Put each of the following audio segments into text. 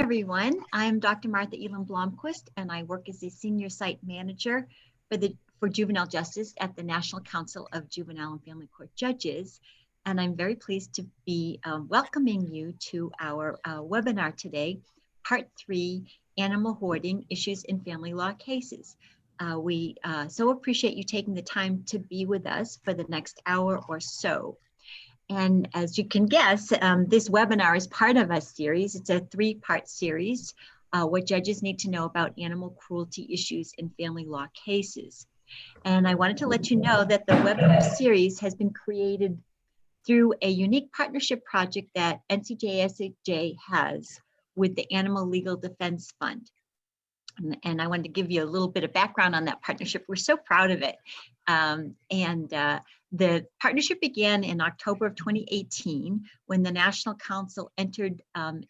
everyone. I'm Dr. Martha Elam Blomquist, and I work as a senior site manager for juvenile justice at the National Council of Juvenile and Family Court Judges. And I'm very pleased to be welcoming you to our webinar today, Part 3, Animal Hoarding, Issues in Family Law Cases. We so appreciate you taking the time to be with us for the next hour or so. And as you can guess, this webinar is part of a series. It's a 3-part series, what judges need to know about animal cruelty issues in family law cases. And I wanted to let you know that the webinar series has been created through a unique partnership project that NCJFCJ has with the Animal Legal Defense Fund. And I wanted to give you a little bit of background on that partnership. We're so proud of it. The partnership began in October of 2018 when the National Council entered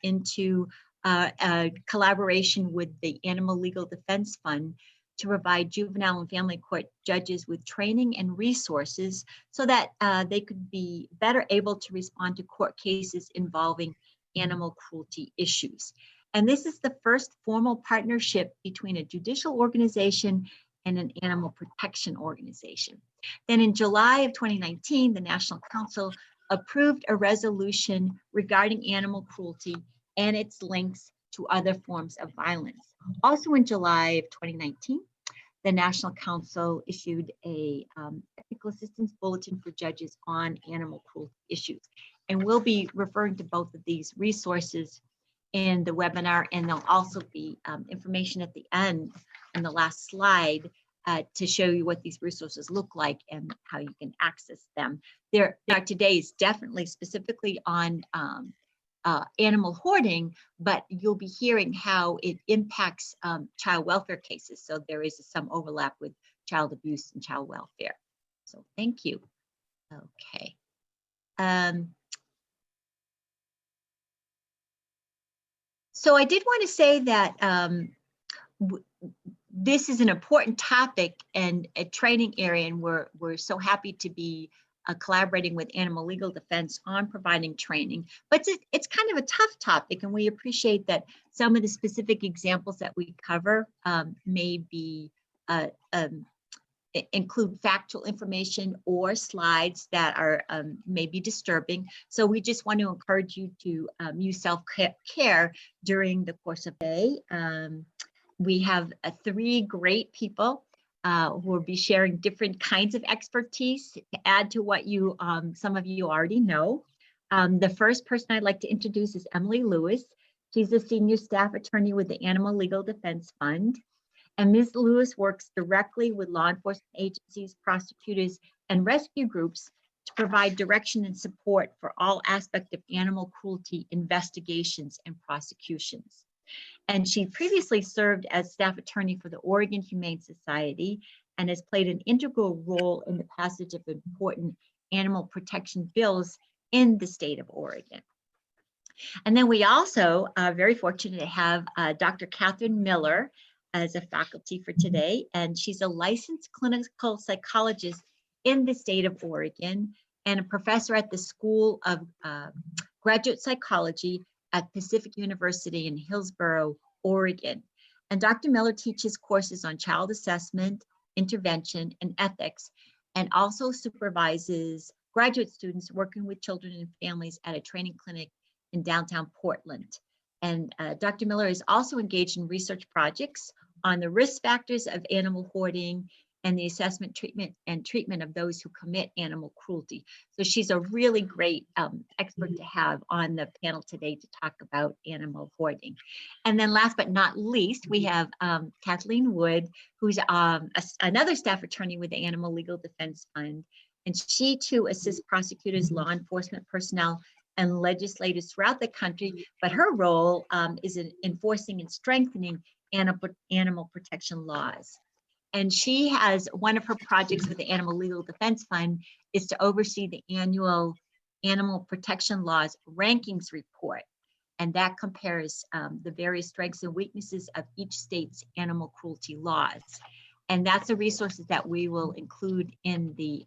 into a collaboration with the Animal Legal Defense Fund to provide juvenile and family court judges with training and resources so that they could be better able to respond to court cases involving animal cruelty issues. And this is the first formal partnership between a judicial organization and an animal protection organization. Then in July of 2019, the National Council approved a resolution regarding animal cruelty and its links to other forms of violence. Also in July of 2019, the National Council issued a technical assistance bulletin for judges on animal cruelty issues. And we'll be referring to both of these resources in the webinar, and there'll also be information at the end in the last slide to show you what these resources look like and how you can access them. There today is definitely specifically on animal hoarding, but you'll be hearing how it impacts child welfare cases. So there is some overlap with child abuse and child welfare. So thank you. Okay. So I did want to say that this is an important topic and a training area, and we're so happy to be collaborating with Animal Legal Defense on providing training. But it's kind of a tough topic, and we appreciate that some of the specific examples that we cover may be include factual information or slides that are maybe disturbing. So we just want to encourage you to use self-care during the course of the day. We have 3 great people who will be sharing different kinds of expertise to add to what you some of you already know. The first person I'd like to introduce is Emily Lewis. She's a senior staff attorney with the Animal Legal Defense Fund. And Ms. Lewis works directly with law enforcement agencies, prosecutors, and rescue groups to provide direction and support for all aspects of animal cruelty investigations and prosecutions. And she previously served as staff attorney for the Oregon Humane Society and has played an integral role in the passage of important animal protection bills in the state of Oregon. And then we also are very fortunate to have Dr. Kathleen Miller as a faculty for today, and she's a licensed clinical psychologist in the state of Oregon and a professor at the School of Graduate Psychology at Pacific University in Hillsboro, Oregon. And Dr. Miller teaches courses on child assessment, intervention, and ethics, and also supervises graduate students working with children and families at a training clinic in downtown Portland. And Dr. Miller is also engaged in research projects on the risk factors of animal hoarding and the assessment, treatment of those who commit animal cruelty. So she's a really great expert to have on the panel today to talk about animal hoarding. And then last but not least, we have Kathleen Wood, who's another staff attorney with the Animal Legal Defense Fund. And she too assists prosecutors, law enforcement personnel, and legislators throughout the country, but her role is in enforcing and strengthening animal protection laws. And she has one of her projects with the Animal Legal Defense Fund is to oversee the annual Animal Protection Laws Rankings Report. And that compares the various strengths and weaknesses of each state's animal cruelty laws. And that's the resources that we will include in the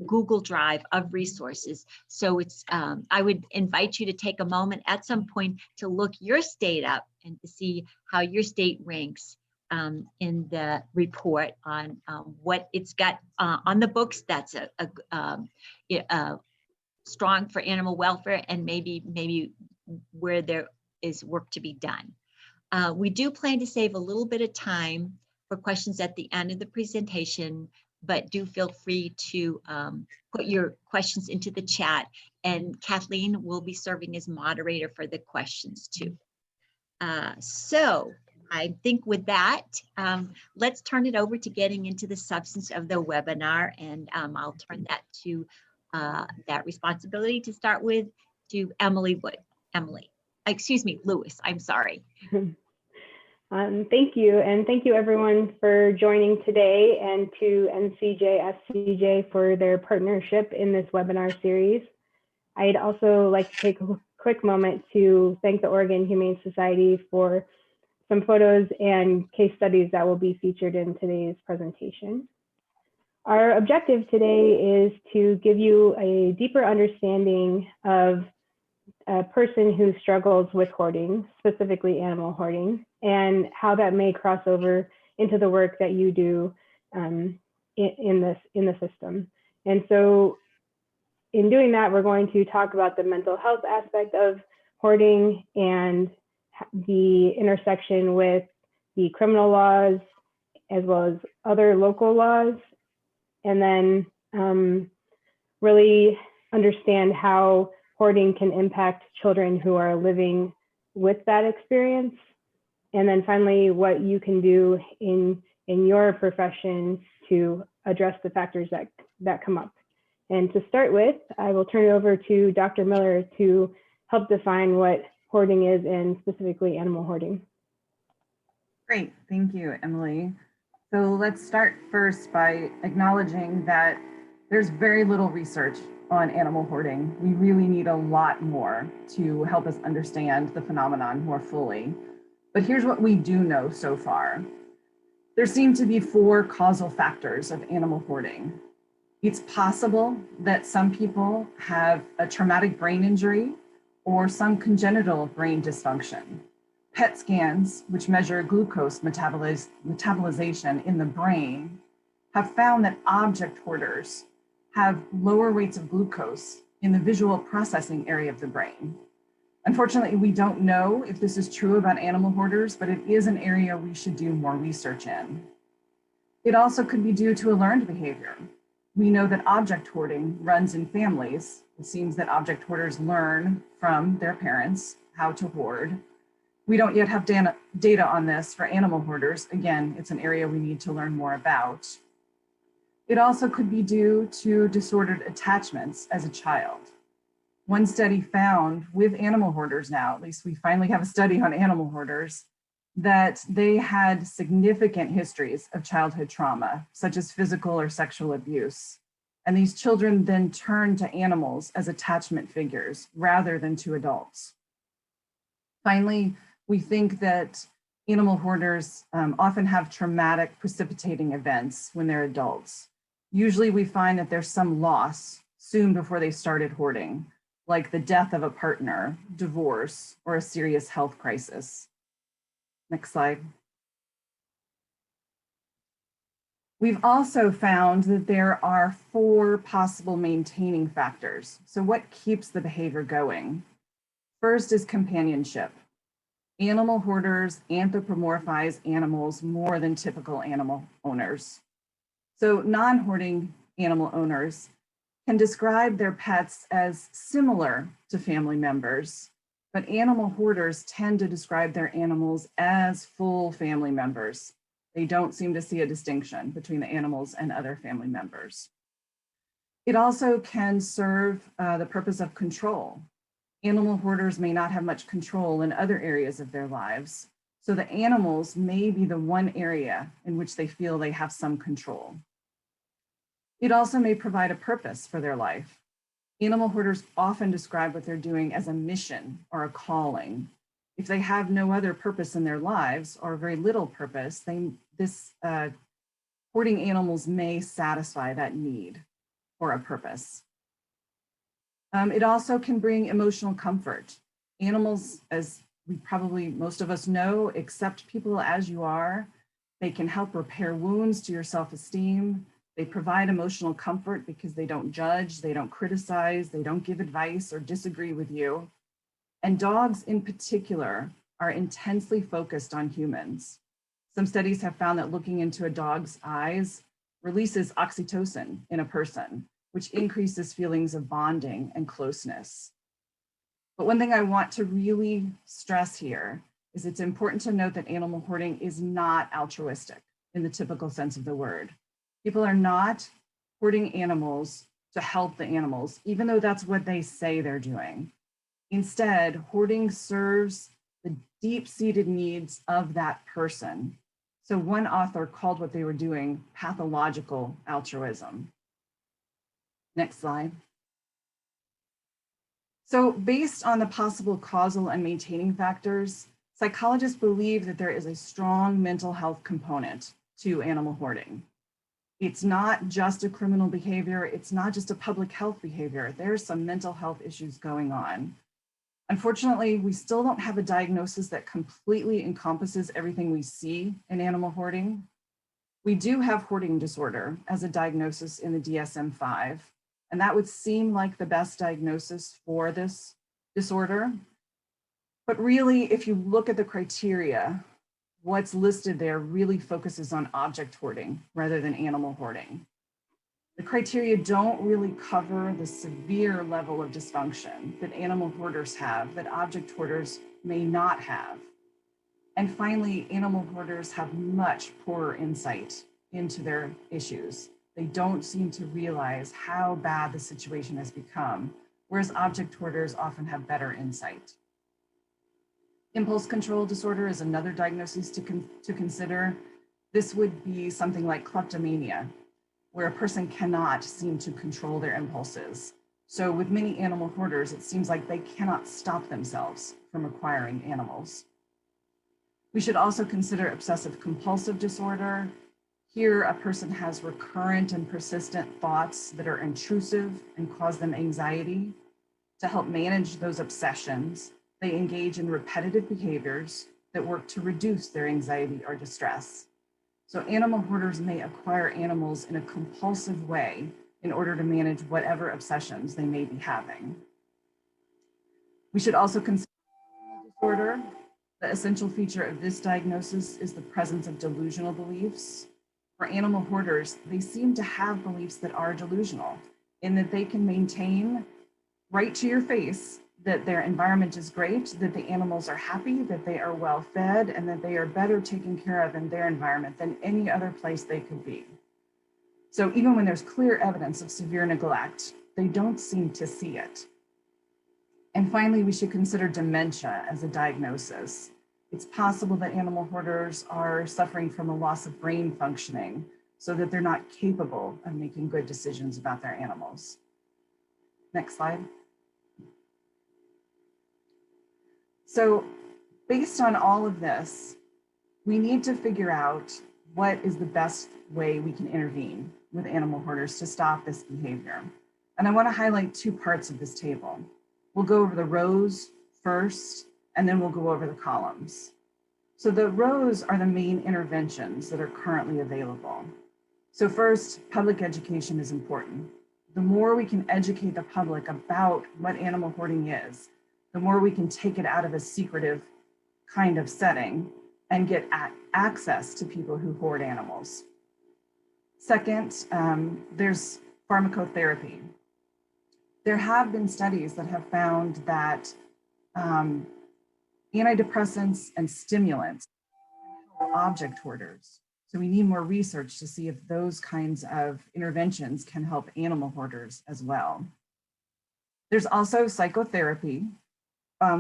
Google Drive of resources. So it's, I would invite you to take a moment at some point to look your state up and to see how your state ranks in the report on what it's got on the books that's strong for animal welfare, and maybe where there is work to be done. We do plan to save a little bit of time for questions at the end of the presentation, but do feel free to put your questions into the chat, and Kathleen will be serving as moderator for the questions too. So I think with that, let's turn it over to getting into the substance of the webinar, and I'll turn that to that responsibility to start with to Emily Wood. Emily, excuse me, Lewis, I'm sorry. Thank you, and thank you everyone for joining today, and to NCJFCJ for their partnership in this webinar series. I'd also like to take a quick moment to thank the Oregon Humane Society for some photos and case studies that will be featured in today's presentation. Our objective today is to give you a deeper understanding of a person who struggles with hoarding, specifically animal hoarding, and how that may cross over into the work that you do in the system. And so in doing that, we're going to talk about the mental health aspect of hoarding and the intersection with the criminal laws as well as other local laws, and then really understand how hoarding can impact children who are living with that experience. And then finally, what you can do in your profession to address the factors that come up. And to start with, I will turn it over to Dr. Miller to help define what hoarding is, and specifically animal hoarding. Great, thank you, Emily. So let's start first by acknowledging that there's very little research on animal hoarding. We really need a lot more to help us understand the phenomenon more fully. But here's what we do know so far. There seem to be 4 causal factors of animal hoarding. It's possible that some people have a traumatic brain injury or some congenital brain dysfunction. PET scans, which measure glucose metabolization in the brain, have found that object hoarders have lower rates of glucose in the visual processing area of the brain. Unfortunately, we don't know if this is true about animal hoarders, but it is an area we should do more research in. It also could be due to a learned behavior. We know that object hoarding runs in families. It seems that object hoarders learn from their parents how to hoard. We don't yet have data on this for animal hoarders. Again, it's an area we need to learn more about. It also could be due to disordered attachments as a child. One study found with animal hoarders now, at least we finally have a study on animal hoarders, that they had significant histories of childhood trauma, such as physical or sexual abuse. And these children then turn to animals as attachment figures rather than to adults. Finally, we think that animal hoarders often have traumatic precipitating events when they're adults. Usually we find that there's some loss soon before they started hoarding, like the death of a partner, divorce, or a serious health crisis. Next slide. We've also found that there are 4 possible maintaining factors. So what keeps the behavior going? First is companionship. Animal hoarders anthropomorphize animals more than typical animal owners. So non-hoarding animal owners can describe their pets as similar to family members, but animal hoarders tend to describe their animals as full family members. They don't seem to see a distinction between the animals and other family members. It also can serve the purpose of control. Animal hoarders may not have much control in other areas of their lives, so the animals may be the one area in which they feel they have some control. It also may provide a purpose for their life. Animal hoarders often describe what they're doing as a mission or a calling. If they have no other purpose in their lives or very little purpose, hoarding animals may satisfy that need. for a purpose. It also can bring emotional comfort. Animals, as we probably most of us know, accept people as you are. They can help repair wounds to your self-esteem. They provide emotional comfort because they don't judge, they don't criticize, they don't give advice or disagree with you. And dogs in particular are intensely focused on humans. Some studies have found that looking into a dog's eyes releases oxytocin in a person, which increases feelings of bonding and closeness. But one thing I want to really stress here is it's important to note that animal hoarding is not altruistic in the typical sense of the word. People are not hoarding animals to help the animals, even though that's what they say they're doing. Instead, hoarding serves the deep-seated needs of that person. So one author called what they were doing pathological altruism. Next slide. So based on the possible causal and maintaining factors, psychologists believe that there is a strong mental health component to animal hoarding. It's not just a criminal behavior, it's not just a public health behavior. There's some mental health issues going on. Unfortunately, we still don't have a diagnosis that completely encompasses everything we see in animal hoarding. We do have hoarding disorder as a diagnosis in the DSM-5, and that would seem like the best diagnosis for this disorder. But really, if you look at the criteria, what's listed there really focuses on object hoarding rather than animal hoarding. The criteria don't really cover the severe level of dysfunction that animal hoarders have that object hoarders may not have. And finally, animal hoarders have much poorer insight into their issues. They don't seem to realize how bad the situation has become, whereas object hoarders often have better insight. Impulse control disorder is another diagnosis to consider. This would be something like kleptomania, where a person cannot seem to control their impulses. So with many animal hoarders, it seems like they cannot stop themselves from acquiring animals. We should also consider obsessive compulsive disorder. Here, a person has recurrent and persistent thoughts that are intrusive and cause them anxiety. To help manage those obsessions, they engage in repetitive behaviors that work to reduce their anxiety or distress. So animal hoarders may acquire animals in a compulsive way in order to manage whatever obsessions they may be having. We should also consider disorder. The essential feature of this diagnosis is the presence of delusional beliefs. For animal hoarders, they seem to have beliefs that are delusional in that they can maintain right to your face that their environment is great, that the animals are happy, that they are well fed, and that they are better taken care of in their environment than any other place they could be. So even when there's clear evidence of severe neglect, they don't seem to see it. And finally, we should consider dementia as a diagnosis. It's possible that animal hoarders are suffering from a loss of brain functioning so that they're not capable of making good decisions about their animals. Next slide. So based on all of this, we need to figure out what is the best way we can intervene with animal hoarders to stop this behavior. And I want to highlight two parts of this table. We'll go over the rows first, and then we'll go over the columns. So the rows are the main interventions that are currently available. So first, public education is important. The more we can educate the public about what animal hoarding is, the more we can take it out of a secretive kind of setting and get access to people who hoard animals. Second, there's pharmacotherapy. There have been studies that have found that antidepressants and stimulants are object hoarders. So we need more research to see if those kinds of interventions can help animal hoarders as well. There's also psychotherapy.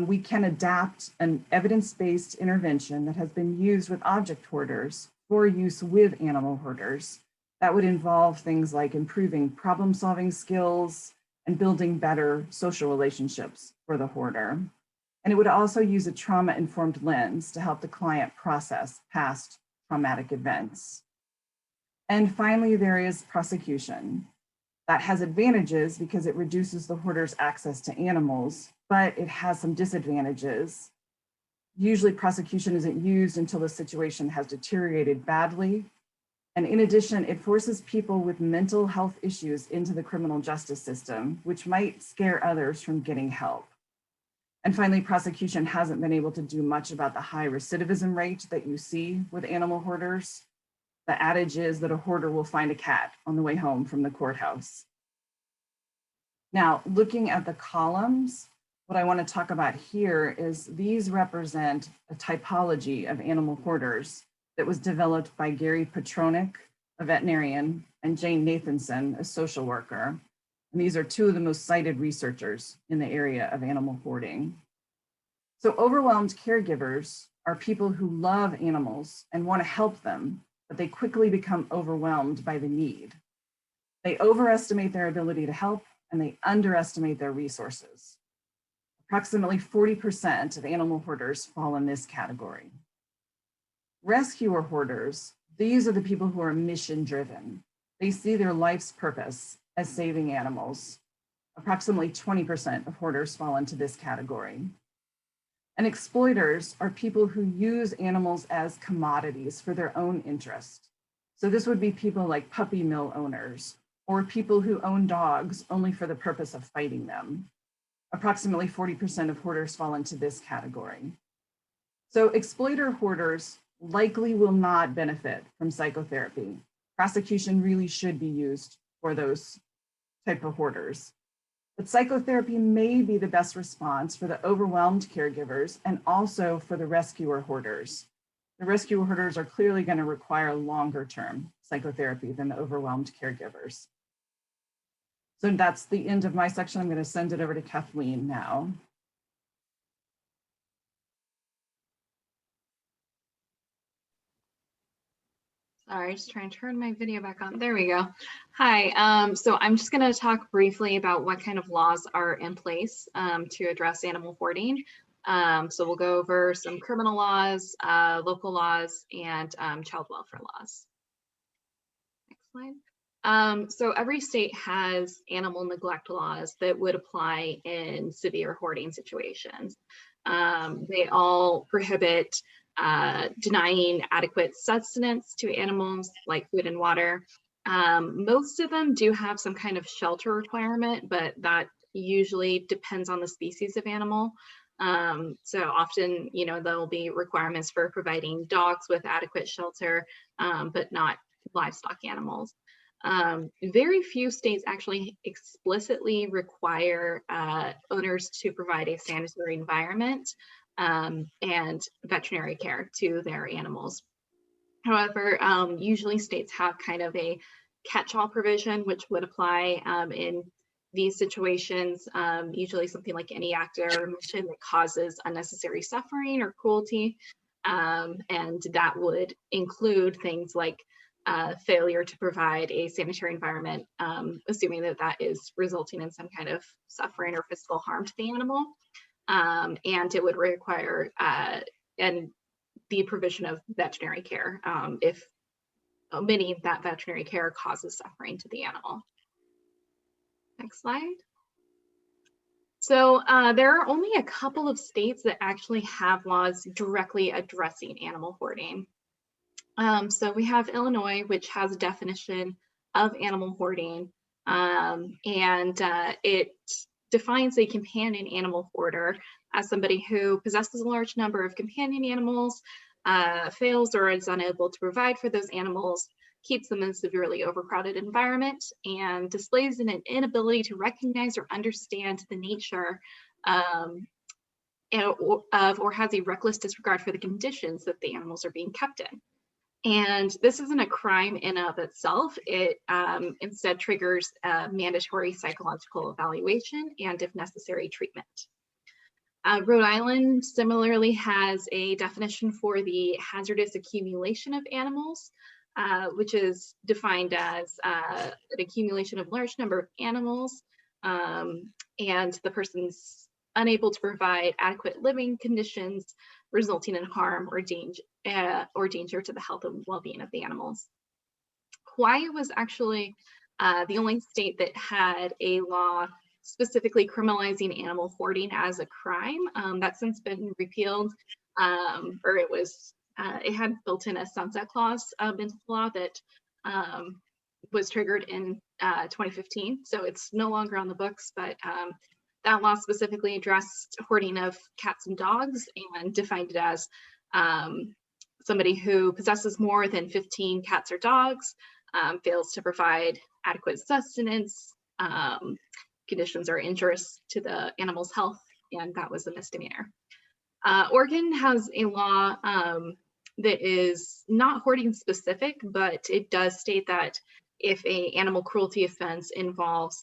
We can adapt an evidence-based intervention that has been used with object hoarders for use with animal hoarders. That would involve things like improving problem-solving skills and building better social relationships for the hoarder. And it would also use a trauma-informed lens to help the client process past traumatic events. And finally, there is prosecution. That has advantages because it reduces the hoarder's access to animals, but it has some disadvantages. Usually prosecution isn't used until the situation has deteriorated badly. And in addition, it forces people with mental health issues into the criminal justice system, which might scare others from getting help. And finally, prosecution hasn't been able to do much about the high recidivism rate that you see with animal hoarders. The adage is that a hoarder will find a cat on the way home from the courthouse. Now, looking at the columns, what I want to talk about here is these represent a typology of animal hoarders that was developed by Gary Petronic, a veterinarian, and Jane Nathanson, a social worker. And these are two of the most cited researchers in the area of animal hoarding. So overwhelmed caregivers are people who love animals and want to help them, but they quickly become overwhelmed by the need. They overestimate their ability to help and they underestimate their resources. Approximately 40% of animal hoarders fall in this category. Rescuer hoarders, these are the people who are mission driven. They see their life's purpose as saving animals. Approximately 20% of hoarders fall into this category. And exploiters are people who use animals as commodities for their own interest. So this would be people like puppy mill owners or people who own dogs only for the purpose of fighting them. Approximately 40% of hoarders fall into this category. So exploiter hoarders likely will not benefit from psychotherapy. Prosecution really should be used for those type of hoarders. But psychotherapy may be the best response for the overwhelmed caregivers and also for the rescuer hoarders. The rescuer hoarders are clearly going to require longer term psychotherapy than the overwhelmed caregivers. So that's the end of my section. I'm going to send it over to Kathleen now. Sorry, just trying to turn my video back on. There we go. Hi, so I'm just going to talk briefly about what kind of laws are in place to address animal hoarding. So we'll go over some criminal laws, local laws, and child welfare laws. Next slide. So every state has animal neglect laws that would apply in severe hoarding situations. They all prohibit denying adequate sustenance to animals like food and water. Most of them do have some kind of shelter requirement, but that usually depends on the species of animal. So often, you know, there'll be requirements for providing dogs with adequate shelter, but not livestock animals. Very few states actually explicitly require owners to provide a sanitary environment and veterinary care to their animals. However, usually states have kind of a catch-all provision which would apply in these situations, usually something like any act or omission that causes unnecessary suffering or cruelty, and that would include things like failure to provide a sanitary environment, assuming that that is resulting in some kind of suffering or physical harm to the animal. And it would require and the provision of veterinary care if omitting that veterinary care causes suffering to the animal. Next slide. So there are only a couple of states that actually have laws directly addressing animal hoarding. So we have Illinois, which has a definition of animal hoarding, and it defines a companion animal hoarder as somebody who possesses a large number of companion animals, fails or is unable to provide for those animals, keeps them in a severely overcrowded environment, and displays an inability to recognize or understand the nature of or has a reckless disregard for the conditions that the animals are being kept in. And this isn't a crime in and of itself. It instead triggers mandatory psychological evaluation and, if necessary, treatment. Rhode Island similarly has a definition for the hazardous accumulation of animals, which is defined as an accumulation of a large number of animals, and the person's unable to provide adequate living conditions resulting in harm or danger to the health and well-being of the animals. Hawaii was actually the only state that had a law specifically criminalizing animal hoarding as a crime. That's since been repealed, or it had built in a sunset clause into the law that was triggered in 2015. So it's no longer on the books, but that law specifically addressed hoarding of cats and dogs and defined it as somebody who possesses more than 15 cats or dogs, fails to provide adequate sustenance, conditions are injurious to the animal's health, and that was a misdemeanor. Oregon has a law that is not hoarding specific, but it does state that if a animal cruelty offense involves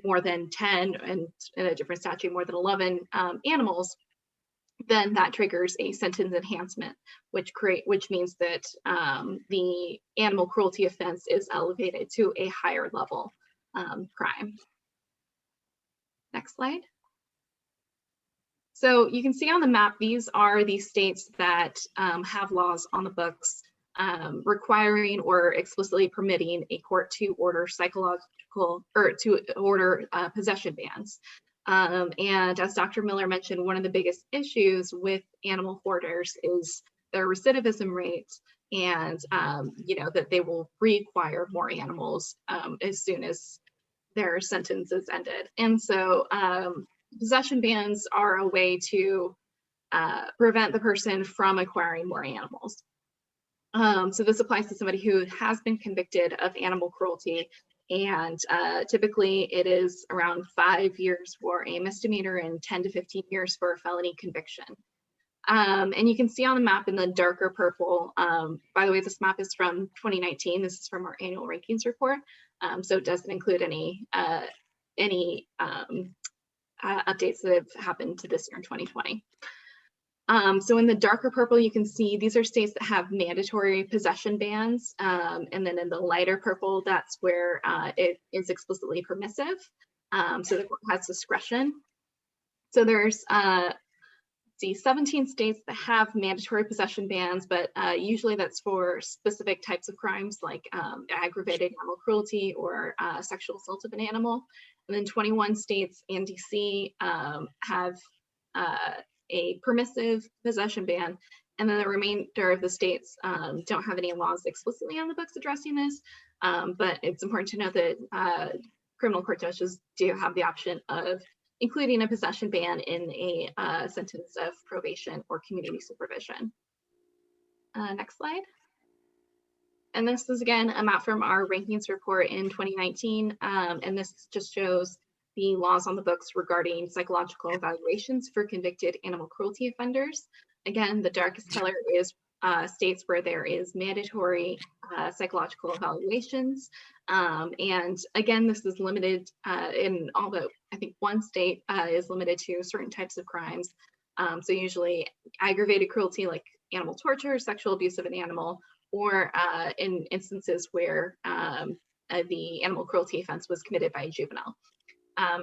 more than 10, and in a different statute, more than 11 animals, then that triggers a sentence enhancement, which means that the animal cruelty offense is elevated to a higher level crime. Next slide. So you can see on the map, these are the states that have laws on the books requiring or explicitly permitting a court to order possession bans. And as Dr. Miller mentioned, one of the biggest issues with animal hoarders is their recidivism rates, and that they will reacquire more animals as soon as their sentence is ended. And so possession bans are a way to prevent the person from acquiring more animals. So this applies to somebody who has been convicted of animal cruelty, and typically it is around 5 years for a misdemeanor and 10 to 15 years for a felony conviction. And you can see on the map in the darker purple, by the way, this map is from 2019. This is from our annual rankings report. So it doesn't include any updates that have happened to this year in 2020. So in the darker purple, you can see these are states that have mandatory possession bans. And then in the lighter purple, that's where it is explicitly permissive. So the court has discretion. So there's 17 states that have mandatory possession bans, but usually that's for specific types of crimes like aggravated animal cruelty or sexual assault of an animal. And then 21 states and DC have a permissive possession ban, and then the remainder of the states don't have any laws explicitly on the books addressing this, but it's important to note that criminal court judges do have the option of including a possession ban in a sentence of probation or community supervision. Next slide. And this is again a map from our rankings report in 2019, and this just shows the laws on the books regarding psychological evaluations for convicted animal cruelty offenders. Again, the darkest color is states where there is mandatory psychological evaluations. And again, this is limited in all but I think one state is limited to certain types of crimes. So usually aggravated cruelty like animal torture, sexual abuse of an animal, or in instances where the animal cruelty offense was committed by a juvenile.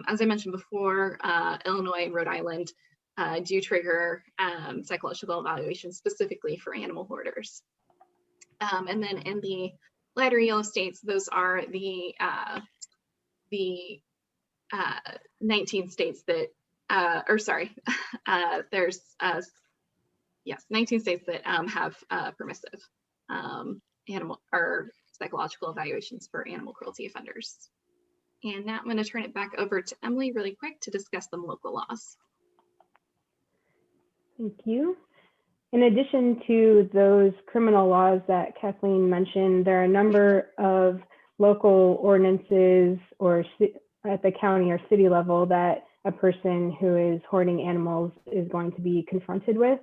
As I mentioned before, Illinois and Rhode Island do trigger psychological evaluations specifically for animal hoarders. And then in the lighter yellow states, those are the 19 states that, there's 19 states that have permissive animal or psychological evaluations for animal cruelty offenders. And now I'm going to turn it back over to Emily really quick to discuss some local laws. Thank you. In addition to those criminal laws that Kathleen mentioned, there are a number of local ordinances or at the county or city level that a person who is hoarding animals is going to be confronted with.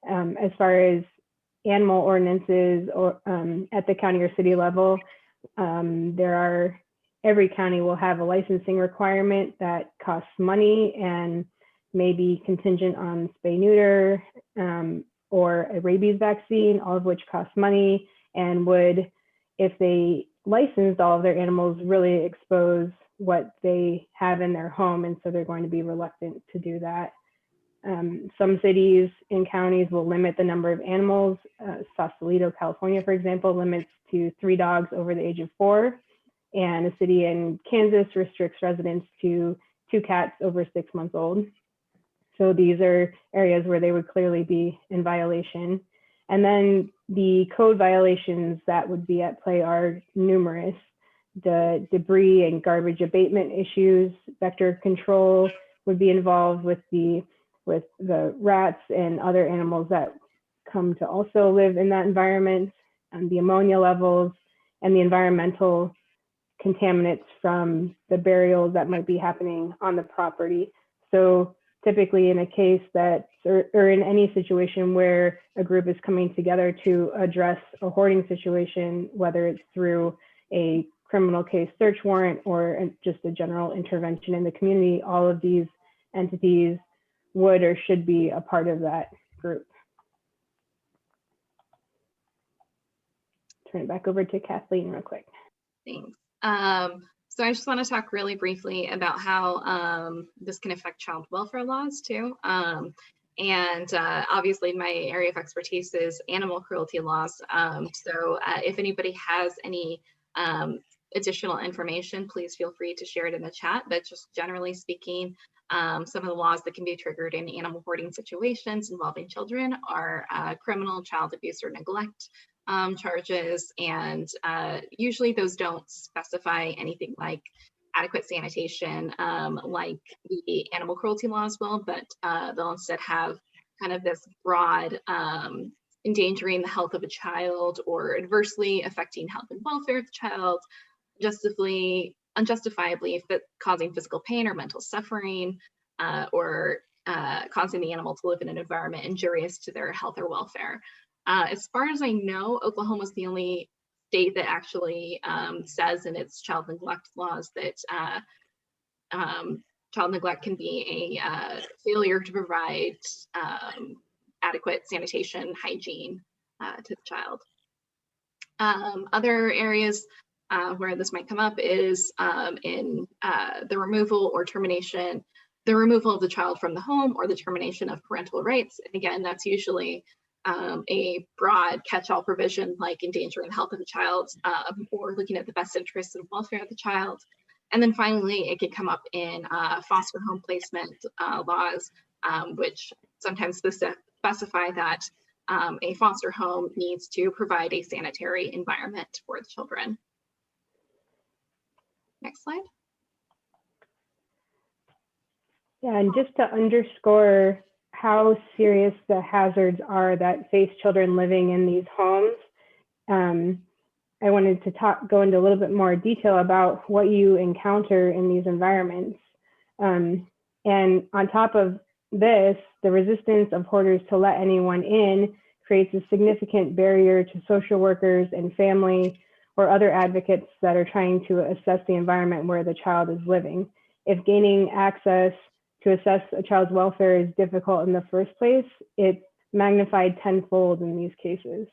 As far as animal ordinances or at the county or city level, every county will have a licensing requirement that costs money and may be contingent on spay neuter or a rabies vaccine, all of which cost money and would, if they licensed all of their animals, really expose what they have in their home. And so they're going to be reluctant to do that. Some cities and counties will limit the number of animals. Sausalito, California, for example, limits to 3 dogs over the age of 4. and a city in Kansas restricts residents to 2 cats over 6 months old. So these are areas where they would clearly be in violation. And then the code violations that would be at play are numerous. The debris and garbage abatement issues, vector control would be involved with the rats and other animals that come to also live in that environment, and the ammonia levels and the environmental contaminants from the burials that might be happening on the property. So typically in a case that, or in any situation where a group is coming together to address a hoarding situation, whether it's through a criminal case search warrant or just a general intervention in the community, all of these entities would or should be a part of that group. Turn it back over to Kathleen real quick. Thanks. So I just want to talk really briefly about how this can affect child welfare laws too. Obviously my area of expertise is animal cruelty laws. So if anybody has any additional information, please feel free to share it in the chat. But just generally speaking, some of the laws that can be triggered in animal hoarding situations involving children are criminal, child abuse, or neglect charges, and usually those don't specify anything like adequate sanitation like the animal cruelty laws will, but they'll instead have kind of this broad endangering the health of a child or adversely affecting health and welfare of the child, unjustifiably causing physical pain or mental suffering, or causing the animal to live in an environment injurious to their health or welfare. As far as I know, Oklahoma is the only state that actually says in its child neglect laws that child neglect can be a failure to provide adequate sanitation, hygiene to the child. Other areas where this might come up is in the removal or termination, the removal of the child from the home or the termination of parental rights. And again, that's usually a broad catch-all provision like endangering the health of the child or looking at the best interests and welfare of the child. And then finally, it could come up in foster home placement laws, which sometimes specify that a foster home needs to provide a sanitary environment for the children. Next slide. Yeah, and just to underscore how serious the hazards are that face children living in these homes, I wanted to go into a little bit more detail about what you encounter in these environments. And on top of this, the resistance of hoarders to let anyone in creates a significant barrier to social workers and family or other advocates that are trying to assess the environment where the child is living. If gaining access to assess a child's welfare is difficult in the first place, it's magnified tenfold in these cases.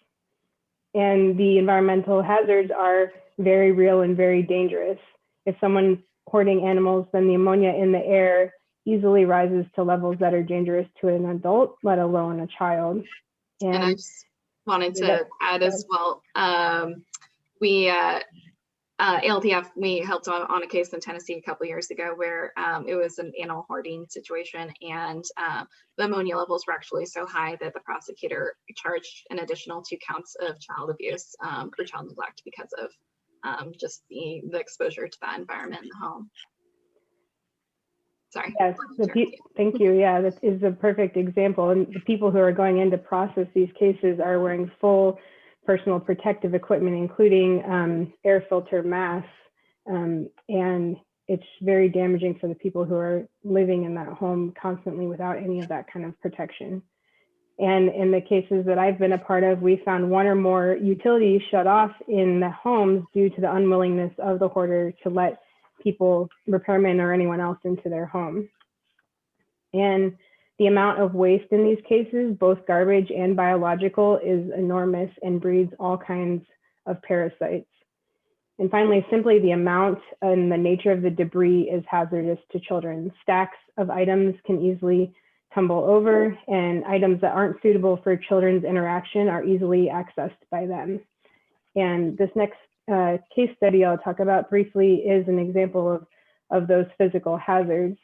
And the environmental hazards are very real and very dangerous. If someone's hoarding animals, then the ammonia in the air easily rises to levels that are dangerous to an adult, let alone a child. And I just wanted to add as well, ALTF, we helped on a case in Tennessee a couple years ago where it was an animal hoarding situation, and the ammonia levels were actually so high that the prosecutor charged an additional 2 counts of child abuse or child neglect because of just the exposure to that environment in the home. Sorry. Yes, thank you. Yeah, that is a perfect example. And the people who are going in to process these cases are wearing full personal protective equipment, including air filter masks. And it's very damaging for the people who are living in that home constantly without any of that kind of protection. And in the cases that I've been a part of, we found 1 or more utilities shut off in the homes due to the unwillingness of the hoarder to let people, repairmen or anyone else, into their home. And the amount of waste in these cases, both garbage and biological, is enormous and breeds all kinds of parasites. And finally, simply the amount and the nature of the debris is hazardous to children. Stacks of items can easily tumble over, and items that aren't suitable for children's interaction are easily accessed by them. And this next case study I'll talk about briefly is an example of those physical hazards.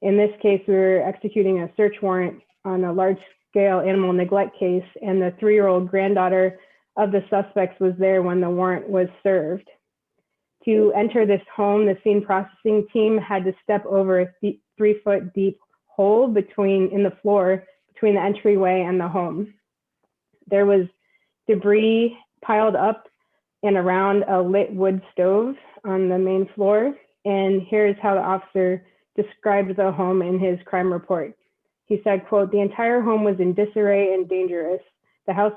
In this case, we were executing a search warrant on a large-scale animal neglect case, and the 3-year-old granddaughter of the suspects was there when the warrant was served. To enter this home, the scene processing team had to step over a 3-foot deep hole in the floor between the entryway and the home. There was debris piled up and around a lit wood stove on the main floor. And here's how the officer described the home in his crime report. He said, quote, "The entire home was in disarray and dangerous. The house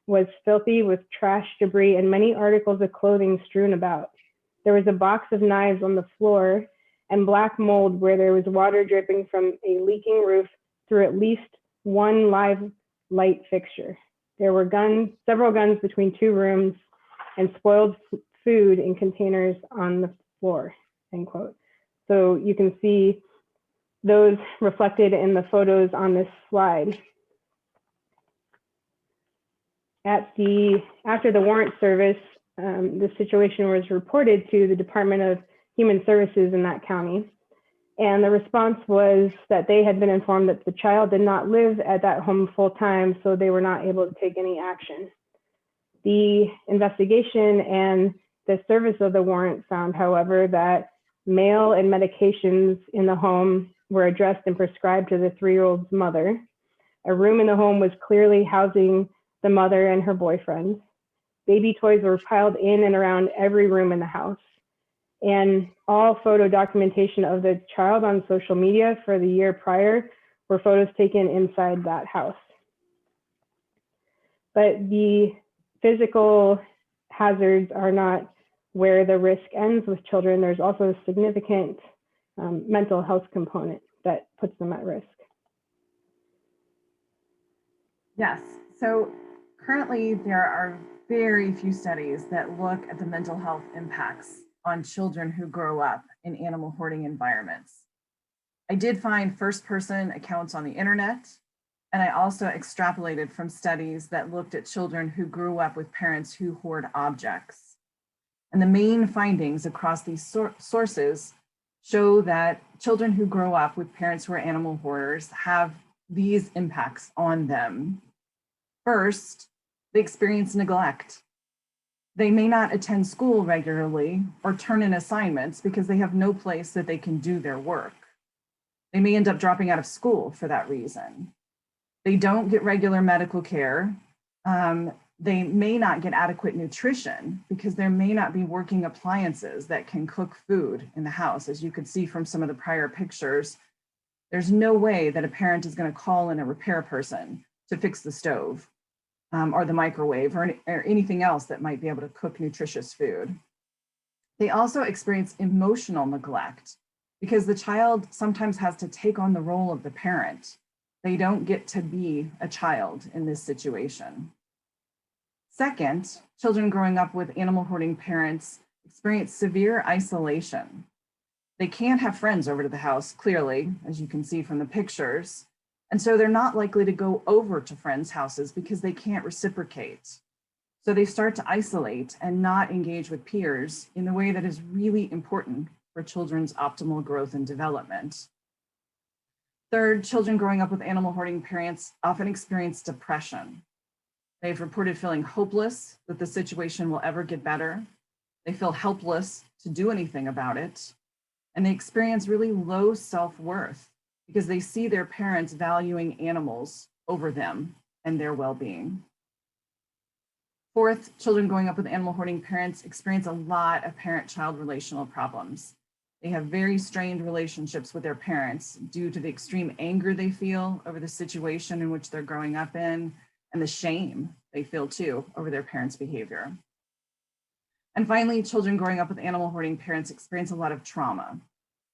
was filthy with trash, debris, and many articles of clothing strewn about. There was a box of knives on the floor and black mold where there was water dripping from a leaking roof through at least one live light fixture. There were several guns between 2 rooms and spoiled food in containers on the floor," end quote. So you can see those reflected in the photos on this slide. After the warrant service, the situation was reported to the Department of Human Services in that county. And the response was that they had been informed that the child did not live at that home full time, so they were not able to take any action. The investigation and the service of the warrant found, however, that mail and medications in the home were addressed and prescribed to the 3-year-old's mother. A room in the home was clearly housing the mother and her boyfriend. Baby toys were piled in and around every room in the house. And all photo documentation of the child on social media for the year prior were photos taken inside that house. But the physical hazards are not where the risk ends with children. There's also a significant mental health component that puts them at risk. Yes, so currently there are very few studies that look at the mental health impacts on children who grow up in animal hoarding environments. I did find first-person accounts on the internet, and I also extrapolated from studies that looked at children who grew up with parents who hoard objects. And the main findings across these sources show that children who grow up with parents who are animal hoarders have these impacts on them. First, they experience neglect. They may not attend school regularly or turn in assignments because they have no place that they can do their work. They may end up dropping out of school for that reason. They don't get regular medical care. They may not get adequate nutrition because there may not be working appliances that can cook food in the house. As you could see from some of the prior pictures, there's no way that a parent is going to call in a repair person to fix the stove or the microwave or anything else that might be able to cook nutritious food. They also experience emotional neglect because the child sometimes has to take on the role of the parent. They don't get to be a child in this situation. Second, children growing up with animal hoarding parents experience severe isolation. They can't have friends over to the house, clearly, as you can see from the pictures. And so they're not likely to go over to friends' houses because they can't reciprocate. So they start to isolate and not engage with peers in the way that is really important for children's optimal growth and development. Third, children growing up with animal hoarding parents often experience depression. They've reported feeling hopeless that the situation will ever get better. They feel helpless to do anything about it. And they experience really low self-worth because they see their parents valuing animals over them and their well-being. Fourth, children growing up with animal hoarding parents experience a lot of parent-child relational problems. They have very strained relationships with their parents due to the extreme anger they feel over the situation in which they're growing up in, and the shame they feel too over their parents' behavior. And finally, children growing up with animal hoarding parents experience a lot of trauma.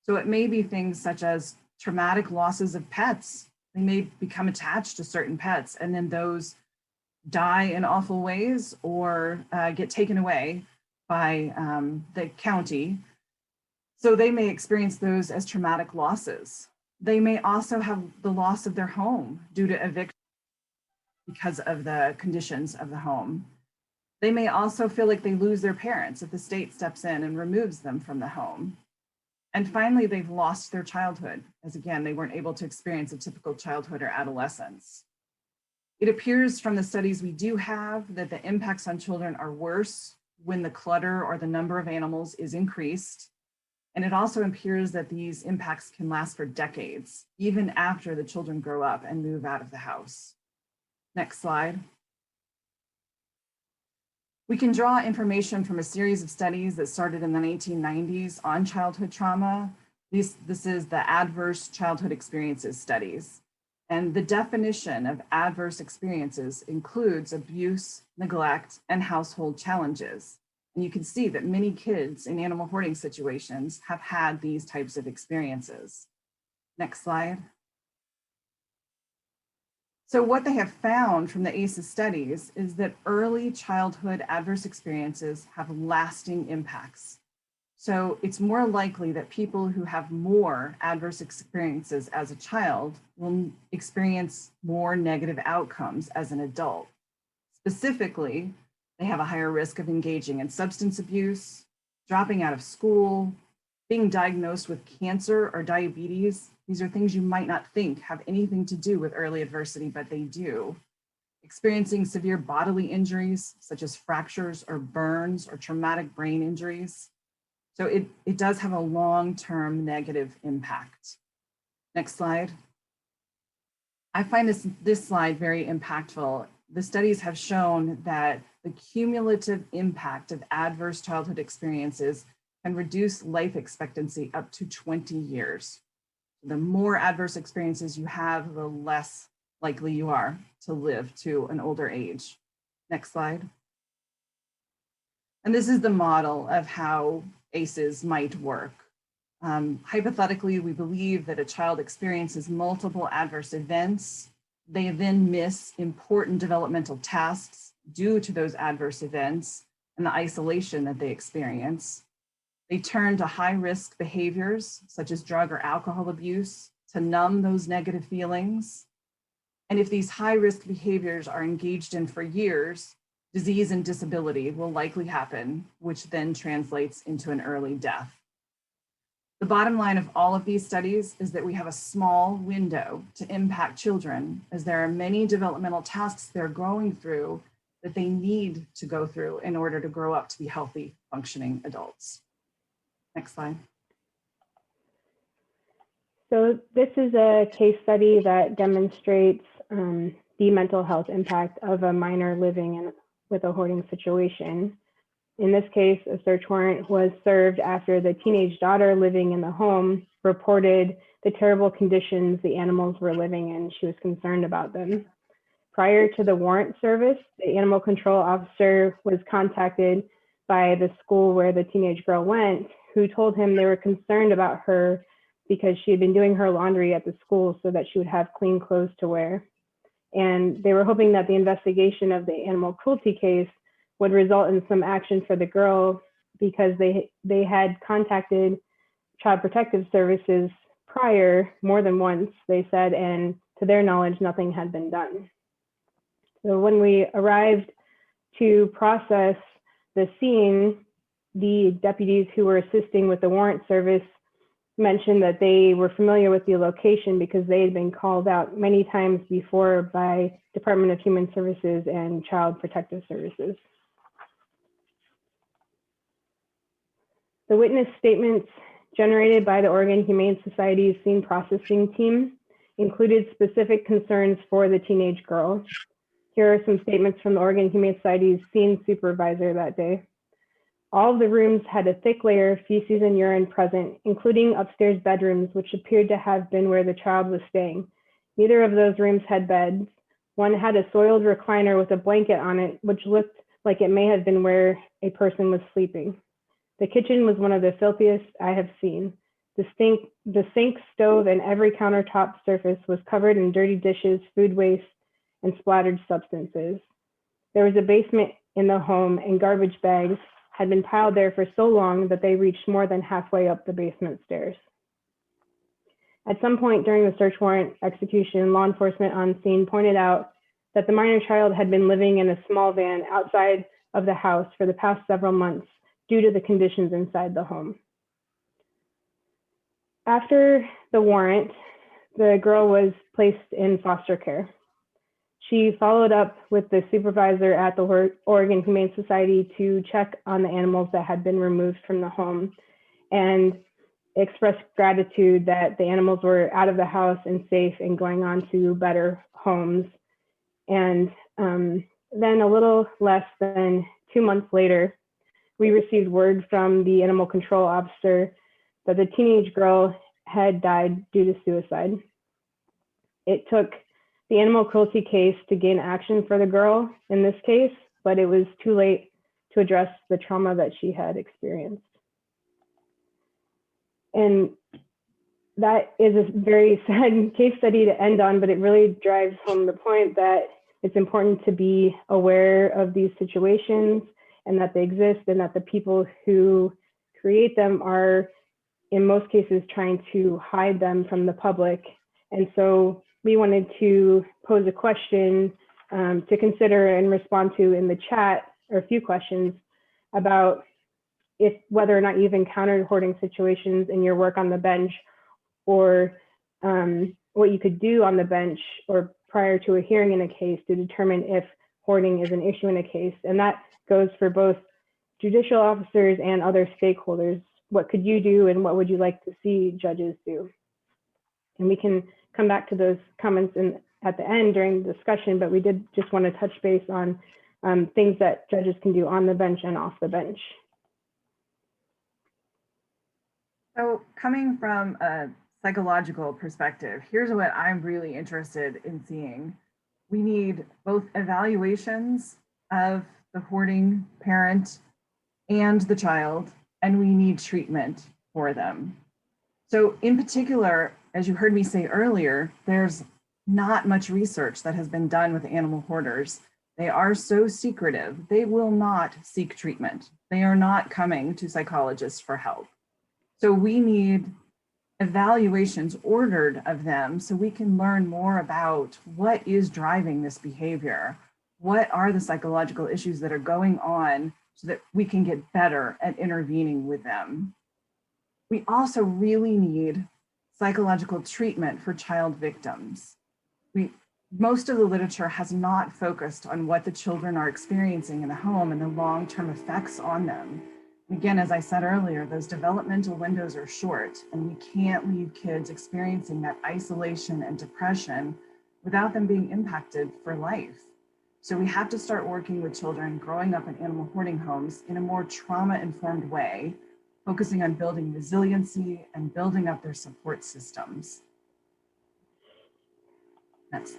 So it may be things such as traumatic losses of pets. They may become attached to certain pets and then those die in awful ways or get taken away by the county. So they may experience those as traumatic losses. They may also have the loss of their home due to eviction because of the conditions of the home. They may also feel like they lose their parents if the state steps in and removes them from the home. And finally, they've lost their childhood, as again, they weren't able to experience a typical childhood or adolescence. It appears from the studies we do have that the impacts on children are worse when the clutter or the number of animals is increased. And it also appears that these impacts can last for decades, even after the children grow up and move out of the house. Next slide. We can draw information from a series of studies that started in the 1990s on childhood trauma. This is the Adverse Childhood Experiences studies. And the definition of adverse experiences includes abuse, neglect, and household challenges. And you can see that many kids in animal hoarding situations have had these types of experiences. Next slide. So what they have found from the ACEs studies is that early childhood adverse experiences have lasting impacts. So it's more likely that people who have more adverse experiences as a child will experience more negative outcomes as an adult. Specifically, they have a higher risk of engaging in substance abuse, dropping out of school, being diagnosed with cancer or diabetes. These are things you might not think have anything to do with early adversity, but they do. Experiencing severe bodily injuries, such as fractures or burns or traumatic brain injuries. So it does have a long-term negative impact. Next slide. I find this slide very impactful. The studies have shown that the cumulative impact of adverse childhood experiences can reduce life expectancy up to 20 years. The more adverse experiences you have, the less likely you are to live to an older age. Next slide. And this is the model of how ACEs might work. Hypothetically, we believe that a child experiences multiple adverse events. They then miss important developmental tasks due to those adverse events and the isolation that they experience. They turn to high-risk behaviors, such as drug or alcohol abuse, to numb those negative feelings. And if these high-risk behaviors are engaged in for years, disease and disability will likely happen, which then translates into an early death. The bottom line of all of these studies is that we have a small window to impact children, as there are many developmental tasks they're going through that they need to go through in order to grow up to be healthy, functioning adults. Next slide. So this is a case study that demonstrates the mental health impact of a minor living with a hoarding situation. In this case, a search warrant was served after the teenage daughter living in the home reported the terrible conditions the animals were living in. She was concerned about them. Prior to the warrant service, the animal control officer was contacted by the school where the teenage girl went, who told him they were concerned about her because she had been doing her laundry at the school so that she would have clean clothes to wear. And they were hoping that the investigation of the animal cruelty case would result in some action for the girl, because they had contacted Child Protective Services prior, more than once, they said, and to their knowledge, nothing had been done. So when we arrived to process the scene, the deputies who were assisting with the warrant service mentioned that they were familiar with the location because they had been called out many times before by Department of Human Services and Child Protective Services. The witness statements generated by the Oregon Humane Society's scene processing team included specific concerns for the teenage girl. Here are some statements from the Oregon Humane Society's scene supervisor that day. All of the rooms had a thick layer of feces and urine present, including upstairs bedrooms, which appeared to have been where the child was staying. Neither of those rooms had beds. One had a soiled recliner with a blanket on it, which looked like it may have been where a person was sleeping. The kitchen was one of the filthiest I have seen. The sink, stove, and every countertop surface was covered in dirty dishes, food waste, and splattered substances. There was a basement in the home, and garbage bags had been piled there for so long that they reached more than halfway up the basement stairs. At some point during the search warrant execution, law enforcement on scene pointed out that the minor child had been living in a small van outside of the house for the past several months due to the conditions inside the home. After the warrant, the girl was placed in foster care. She followed up with the supervisor at the Oregon Humane Society to check on the animals that had been removed from the home and expressed gratitude that the animals were out of the house and safe and going on to better homes. And then a little less than 2 months later, we received word from the animal control officer that the teenage girl had died due to suicide. It took the animal cruelty case to gain action for the girl in this case, but it was too late to address the trauma that she had experienced. And that is a very sad case study to end on, but it really drives home the point that it's important to be aware of these situations and that they exist, and that the people who create them are, in most cases, trying to hide them from the public. And so we wanted to pose a question to consider and respond to in the chat, or a few questions about whether or not you've encountered hoarding situations in your work on the bench, or what you could do on the bench or prior to a hearing in a case to determine if hoarding is an issue in a case. And that goes for both judicial officers and other stakeholders. What could you do and what would you like to see judges do? And we can come back to those comments at the end during the discussion, but we did just want to touch base on things that judges can do on the bench and off the bench. So coming from a psychological perspective, here's what I'm really interested in seeing. We need both evaluations of the hoarding parent and the child, and we need treatment for them. So in particular, as you heard me say earlier, there's not much research that has been done with animal hoarders. They are so secretive. They will not seek treatment. They are not coming to psychologists for help. So we need evaluations ordered of them so we can learn more about what is driving this behavior. What are the psychological issues that are going on so that we can get better at intervening with them. We also really need psychological treatment for child victims. Most of the literature has not focused on what the children are experiencing in the home and the long-term effects on them. Again, as I said earlier, those developmental windows are short, and we can't leave kids experiencing that isolation and depression without them being impacted for life. So we have to start working with children growing up in animal hoarding homes in a more trauma-informed way, focusing on building resiliency and building up their support systems. Next.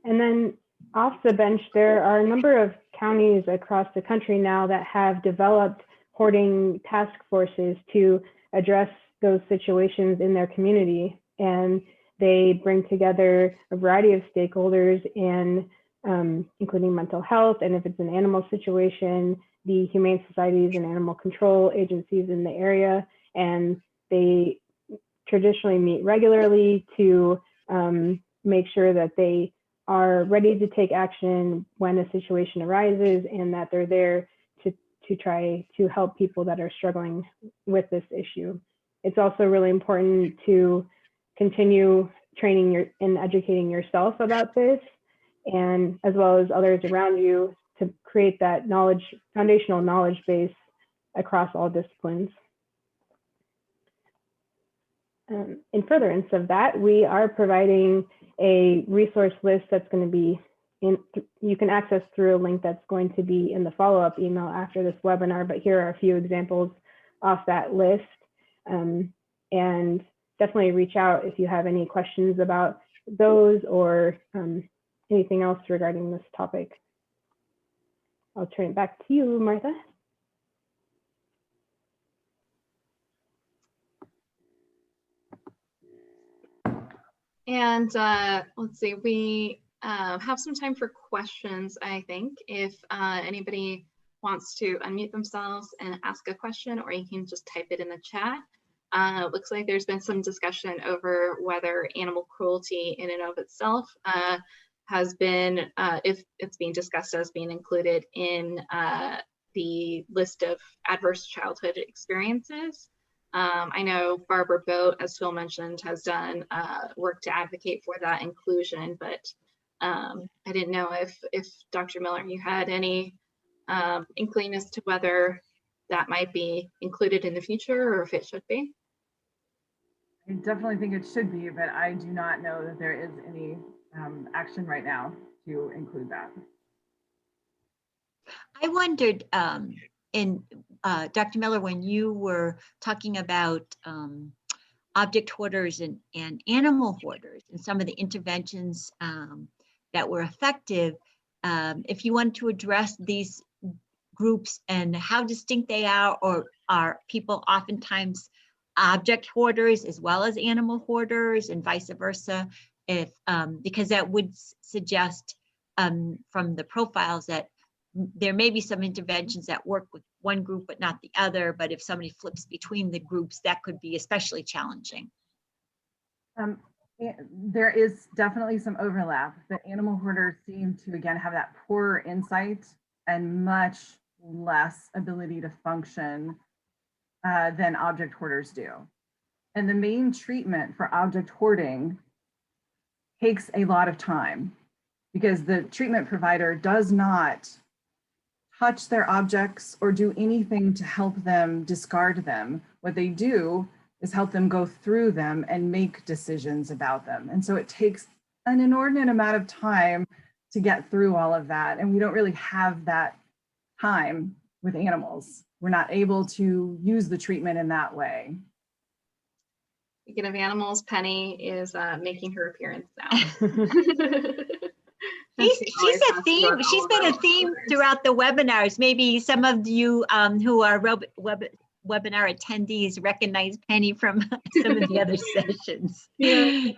And then off the bench, there are a number of counties across the country now that have developed hoarding task forces to address those situations in their community. And they bring together a variety of stakeholders, and including mental health, and if it's an animal situation, the humane societies and animal control agencies in the area. And they traditionally meet regularly to make sure that they are ready to take action when a situation arises, and that they're there to try to help people that are struggling with this issue. It's also really important to continue training and educating yourself about this, and as well as others around you, to create that foundational knowledge base across all disciplines. In furtherance of that, we are providing a resource list that's going to be you can access through a link that's going to be in the follow-up email after this webinar, but here are a few examples off that list. And definitely reach out if you have any questions about those or anything else regarding this topic. I'll turn it back to you, Martha. And let's see, we have some time for questions, I think. If anybody wants to unmute themselves and ask a question, or you can just type it in the chat. It looks like there's been some discussion over whether animal cruelty in and of itself has been, if it's being discussed as being included in the list of adverse childhood experiences. I know Barbara Boat, as Phil mentioned, has done work to advocate for that inclusion, but I didn't know if Dr. Miller, you had any inkling as to whether that might be included in the future or if it should be. I definitely think it should be, but I do not know that there is any action right now to include that. I wondered, Dr. Miller, when you were talking about object hoarders and animal hoarders and some of the interventions that were effective, if you wanted to address these groups and how distinct they are, or are people oftentimes object hoarders as well as animal hoarders and vice versa, if because that would suggest from the profiles that there may be some interventions that work with one group but not the other, but if somebody flips between the groups, that could be especially challenging. There is definitely some overlap. The animal hoarders seem to, again, have that poorer insight and much less ability to function than object hoarders do. And the main treatment for object hoarding takes a lot of time because the treatment provider does not touch their objects or do anything to help them discard them. What they do is help them go through them and make decisions about them. And so it takes an inordinate amount of time to get through all of that. And we don't really have that time with animals. We're not able to use the treatment in that way. Speaking of animals, Penny is making her appearance now. She's a theme. She's been a theme throughout the webinars. Maybe some of you who are webinar attendees recognize Penny from some of the other sessions. Yeah.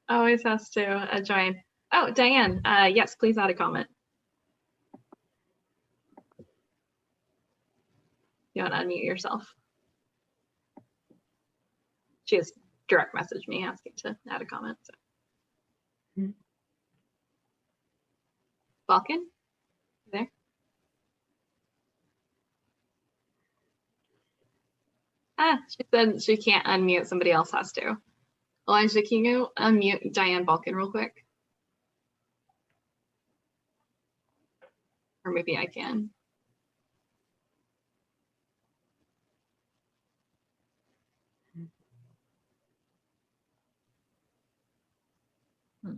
Always has to join. Oh, Diane, yes, please add a comment. You want to unmute yourself? She has direct messaged me asking to add a comment. So. Balkan, there? She said she can't unmute, somebody else has to. Elijah, can you unmute Diane Balkan real quick? Or maybe I can.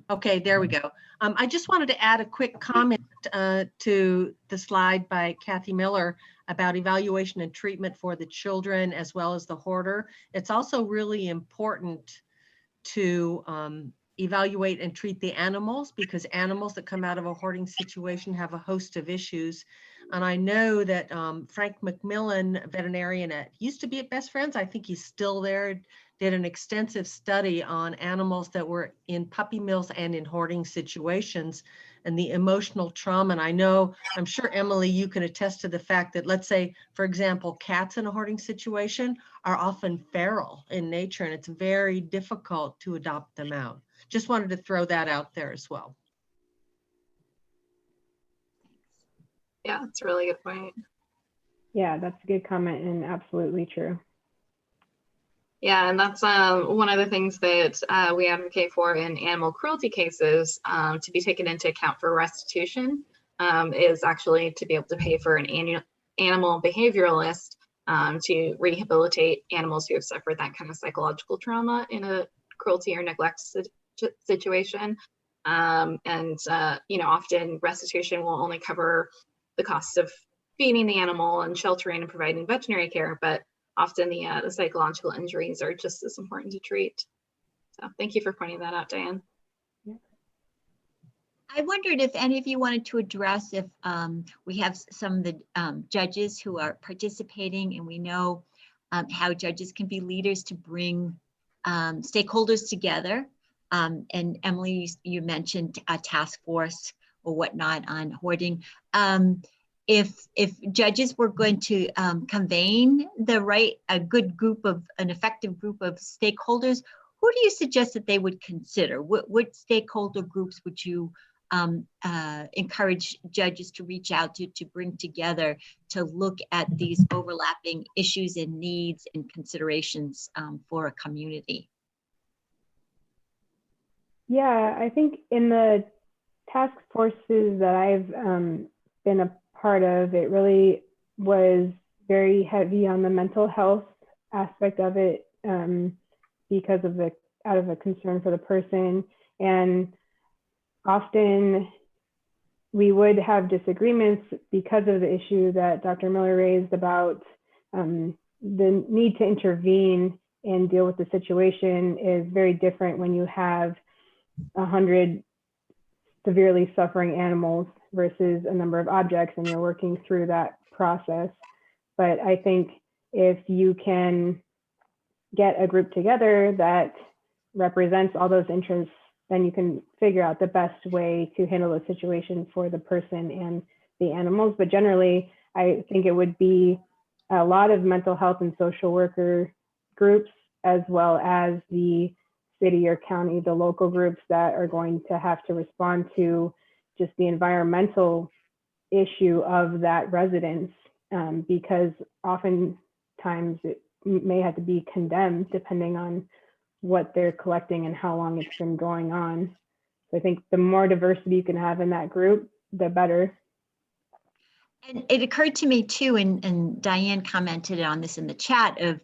Okay, there we go. I just wanted to add a quick comment to the slide by Kathy Miller about evaluation and treatment for the children as well as the hoarder. It's also really important to evaluate and treat the animals, because animals that come out of a hoarding situation have a host of issues. And I know that Frank McMillan, veterinarian used to be at Best Friends, I think he's still there, did an extensive study on animals that were in puppy mills and in hoarding situations and the emotional trauma. And I know, I'm sure, Emily, you can attest to the fact that, let's say, for example, cats in a hoarding situation are often feral in nature, and it's very difficult to adopt them out. Just wanted to throw that out there as well. Yeah, that's a really good point. Yeah, that's a good comment and absolutely true. Yeah, and that's one of the things that we advocate for in animal cruelty cases to be taken into account for restitution is actually to be able to pay for an animal behavioralist to rehabilitate animals who have suffered that kind of psychological trauma in a cruelty or neglect situation. You know, often restitution will only cover the costs of feeding the animal and sheltering and providing veterinary care, but often the psychological injuries are just as important to treat. So thank you for pointing that out, Diane. I wondered if any of you wanted to address if we have some of the judges who are participating, and we know how judges can be leaders to bring stakeholders together. And Emily, you mentioned a task force or whatnot on hoarding. If judges were going to convene a good group of, an effective group of stakeholders, who do you suggest that they would consider? What stakeholder groups would you encourage judges to reach out to bring together to look at these overlapping issues and needs and considerations for a community? Yeah, I think in the task forces that I've been a part of, it really was very heavy on the mental health aspect of it because of out of a concern for the person. And often we would have disagreements because of the issue that Dr. Miller raised about the need to intervene and deal with the situation is very different when you have 100 severely suffering animals versus a number of objects, and you're working through that process. But I think if you can get a group together that represents all those interests, then you can figure out the best way to handle the situation for the person and the animals. But generally, I think it would be a lot of mental health and social worker groups, as well as the city or county, the local groups that are going to have to respond to just the environmental issue of that residence, because oftentimes it may have to be condemned depending on what they're collecting and how long it's been going on. So I think the more diversity you can have in that group, the better. And it occurred to me too, and Diane commented on this in the chat, of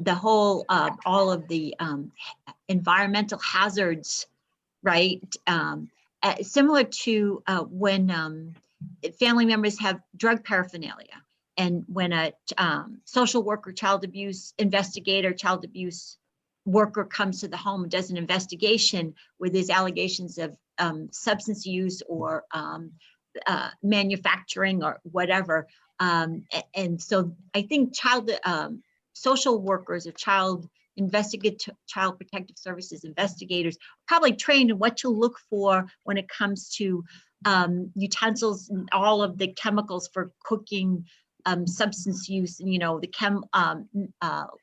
the whole, all of the environmental hazards, right? Similar to when family members have drug paraphernalia, and when a social worker, child abuse investigator, child abuse worker comes to the home and does an investigation where there's allegations of substance use or manufacturing or whatever. And so I think social workers or child protective services investigators probably trained in what to look for when it comes to utensils and all of the chemicals for cooking, substance use, and the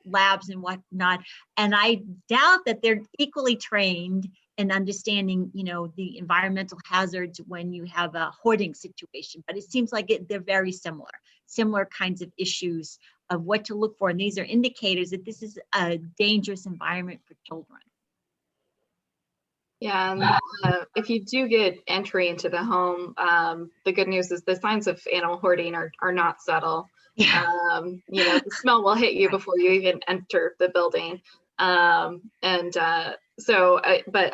labs and whatnot. And I doubt that they're equally trained in understanding the environmental hazards when you have a hoarding situation. But it seems like they're very similar kinds of issues of what to look for. And these are indicators that this is a dangerous environment for children. Yeah, and if you do get entry into the home, the good news is the signs of animal hoarding are not subtle. Yeah. The smell will hit you before you even enter the building. But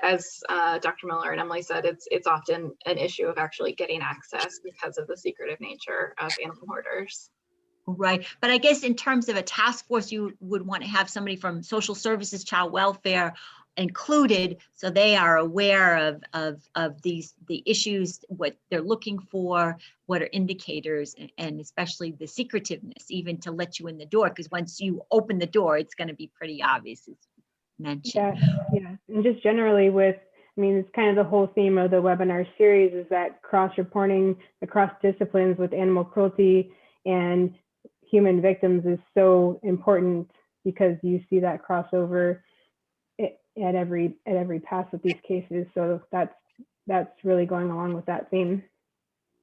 as Dr. Miller and Emily said, it's often an issue of actually getting access because of the secretive nature of animal hoarders. Right. But I guess in terms of a task force, you would want to have somebody from social services, child welfare included, so they are aware of the issues, what they're looking for, what are indicators, and especially the secretiveness, even to let you in the door, because once you open the door, it's going to be pretty obvious, as mentioned. Yeah. And just generally it's kind of the whole theme of the webinar series is that cross-reporting across disciplines with animal cruelty and human victims is so important, because you see that crossover at every pass with these cases. So that's really going along with that theme.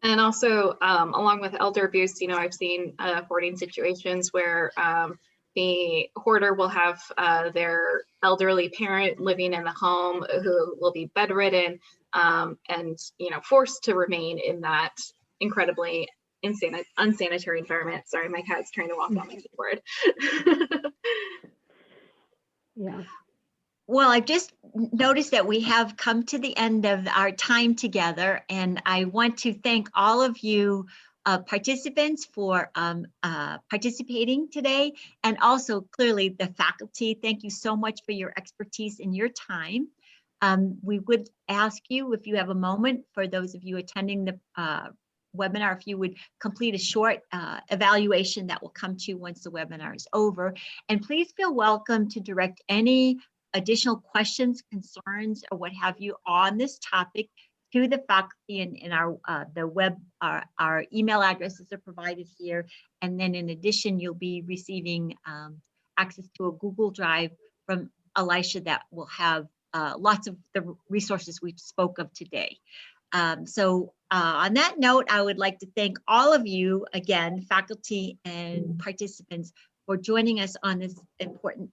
And also along with elder abuse, I've seen hoarding situations where the hoarder will have their elderly parent living in the home who will be bedridden and forced to remain in that incredibly unsanitary environment. Sorry, my cat's trying to walk on my keyboard. Yeah. Well, I've just noticed that we have come to the end of our time together, and I want to thank all of you participants for participating today, and also clearly the faculty. Thank you so much for your expertise and your time. We would ask you, if you have a moment, for those of you attending the webinar, if you would complete a short evaluation that will come to you once the webinar is over. And please feel welcome to direct any additional questions, concerns, or what have you on this topic to the faculty in our email addresses are provided here. And then in addition, you'll be receiving access to a Google Drive from Elisha that will have lots of the resources we spoke of today. So on that note, I would like to thank all of you again, faculty and participants, for joining us on this important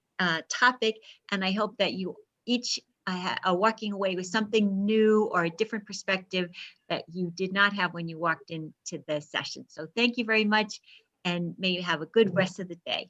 topic. And I hope that you each are walking away with something new or a different perspective that you did not have when you walked into the session. So thank you very much, and may you have a good rest of the day.